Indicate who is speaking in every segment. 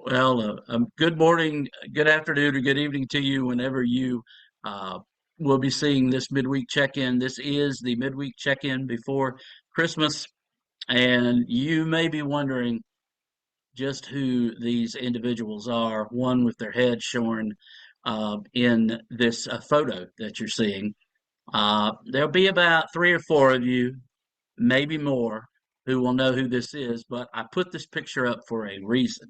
Speaker 1: Good morning, good afternoon, or good evening to you whenever you uh, will be seeing this midweek check-in. This is the midweek check-in before Christmas, and you may be wondering just who these individuals are. One with their head showing in this photo that you're seeing. There'll be about three or four of you, maybe more, who will know who this is, but I put this picture up for a reason.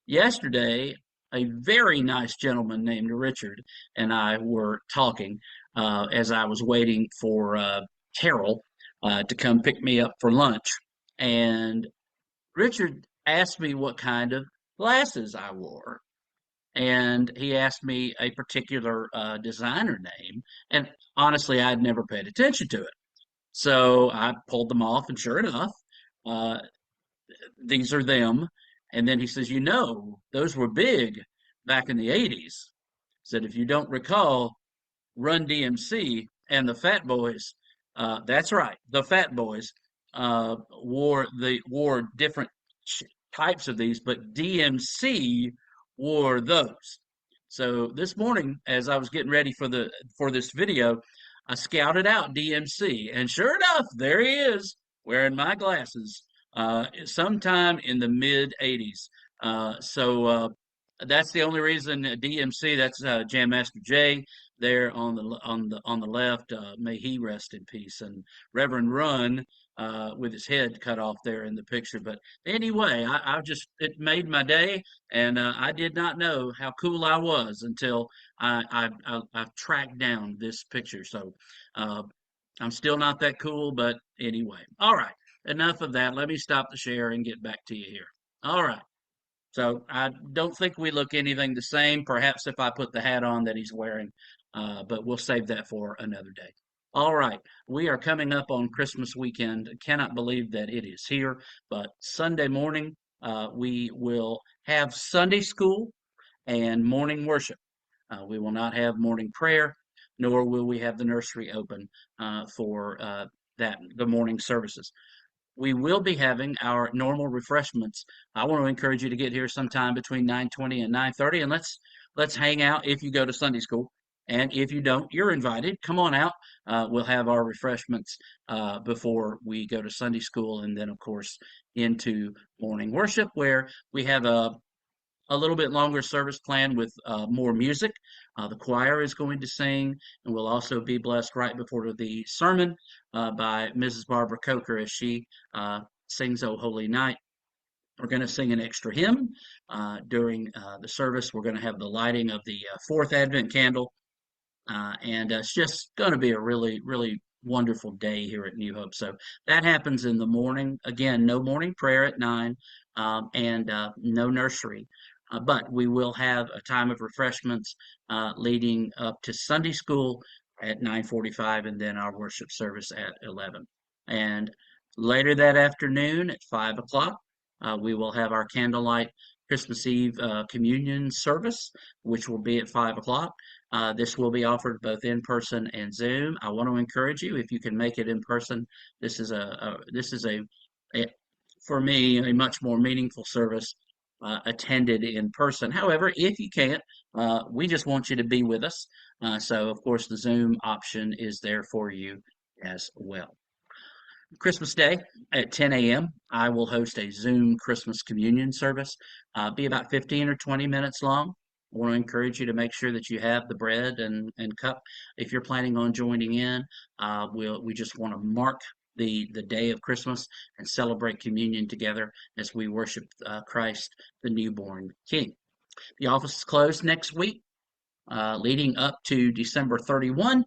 Speaker 1: Yesterday, a very nice gentleman named Richard and I were talking as I was waiting for Carol to come pick me up for lunch. And Richard asked me what kind of glasses I wore. And he asked me a particular designer name. And honestly, I'd never paid attention to it. So I pulled them off, and sure enough, uh, these are them. And then he says, those were big back in the 80s. Said, if you don't recall, Run DMC and the Fat Boys, that's right, the Fat Boys wore different types of these, but DMC wore those. So this morning, as I was getting ready for this video, I scouted out DMC, and sure enough, there he is wearing my glasses. Sometime in the mid '80s. So that's the only reason DMC. That's Jam Master Jay there on the left. May he rest in peace. And Reverend Run with his head cut off there in the picture. But anyway, I just it made my day, and I did not know how cool I was until I tracked down this picture. So uh, I'm still not that cool, but anyway. All right, enough of that. Let me stop the share and get back to you here. All right. So I don't think we look anything the same. Perhaps if I put the hat on that he's wearing, but we'll save that for another day. All right, we are coming up on Christmas weekend. Cannot believe that it is here, but Sunday morning we will have Sunday school and morning worship. We will not have morning prayer, nor will we have the nursery open for the morning services. We will be having our normal refreshments. I want to encourage you to get here sometime between 9:20 and 9:30, and let's hang out if you go to Sunday school. And if you don't, you're invited. Come on out. We'll have our refreshments before we go to Sunday school, and then, of course, into morning worship, where we have a little bit longer service plan with more music. The choir is going to sing, and we'll also be blessed right before the sermon by Mrs. Barbara Coker as she sings "O Holy Night." We're going to sing an extra hymn during the service. We're going to have the lighting of the fourth Advent candle, and it's just going to be a really, really wonderful day here at New Hope. So that happens in the morning. Again, no morning prayer at 9, and no nursery. But we will have a time of refreshments leading up to Sunday school at 9:45, and then our worship service at 11. And later that afternoon at 5 o'clock, we will have our candlelight Christmas Eve communion service, which will be at 5 o'clock. This will be offered both in person and Zoom. I want to encourage you, if you can make it in person, this is a for me a much more meaningful service attended in person. However, if you can't, we just want you to be with us. So, of course, the Zoom option is there for you as well. Christmas Day at 10 a.m., I will host a Zoom Christmas communion service. Be about 15 or 20 minutes long. I want to encourage you to make sure that you have the bread and cup if you're planning on joining in. We just want to mark the day of Christmas and celebrate communion together as we worship Christ, the newborn King. The office is closed next week leading up to December 31,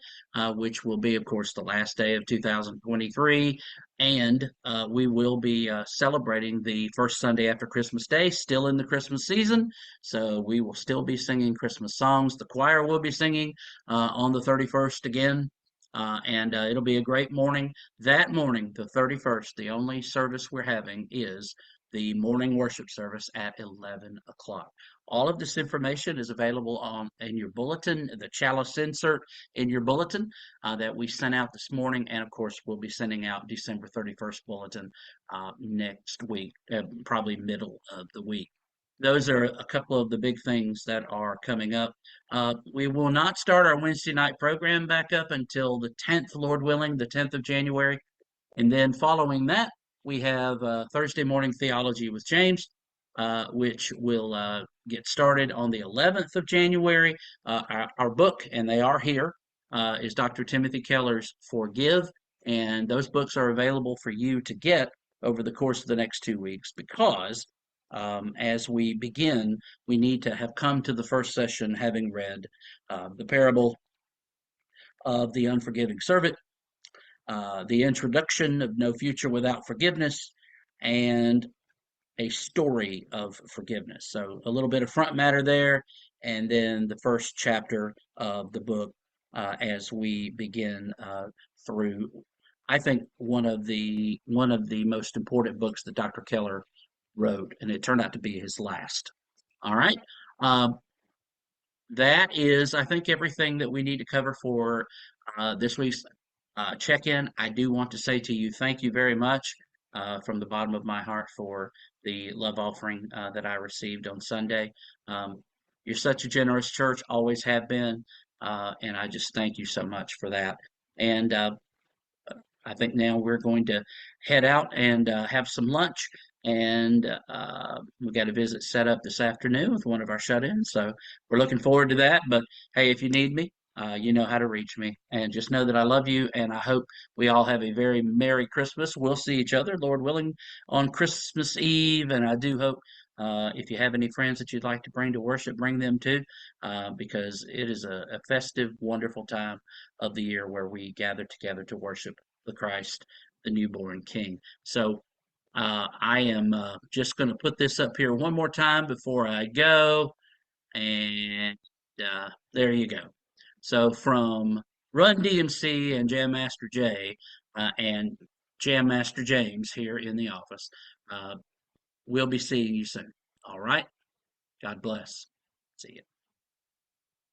Speaker 1: which will be, of course, the last day of 2023. And we will be celebrating the first Sunday after Christmas Day, still in the Christmas season. So we will still be singing Christmas songs. The choir will be singing on the 31st again. And it'll be a great morning. That morning, the 31st, the only service we're having is the morning worship service at 11 o'clock. All of this information is available in your bulletin, the chalice insert in your bulletin that we sent out this morning. And of course, we'll be sending out December 31st bulletin next week, probably middle of the week. those are a couple of the big things that are coming up. We will not start our Wednesday night program back up until the 10th, Lord willing, the 10th of January. And then following that, we have Thursday morning theology with James, which will get started on the 11th of January. Our book, and they are here, is Dr. Timothy Keller's Forgive. And those books are available for you to get over the course of the next 2 weeks because as we begin, we need to have come to the first session having read the parable of the unforgiving servant, the introduction of No Future Without Forgiveness, and a story of forgiveness. So a little bit of front matter there, and then the first chapter of the book as we begin through. I think one of the most important books that Dr. Keller wrote, and it turned out to be his last. All right. Um, that is, I think, everything that we need to cover for this week's check-in. I do want to say to you, thank you very much from the bottom of my heart for the love offering that I received on Sunday. You're such a generous church, always have been, and I just thank you so much for that. And I think now we're going to head out and have some lunch. And we got a visit set up this afternoon with one of our shut-ins. So we're looking forward to that. But hey, if you need me, you know how to reach me. And just know that I love you. And I hope we all have a very Merry Christmas. We'll see each other, Lord willing, on Christmas Eve. And I do hope if you have any friends that you'd like to bring to worship, bring them too, because it is a festive, wonderful time of the year where we gather together to worship the Christ, the newborn King. So I am just going to put this up here one more time before I go. And there you go. So from Run DMC and Jam Master Jay and Jam Master James here in the office, uh, we'll be seeing you soon. All right. God bless. See you.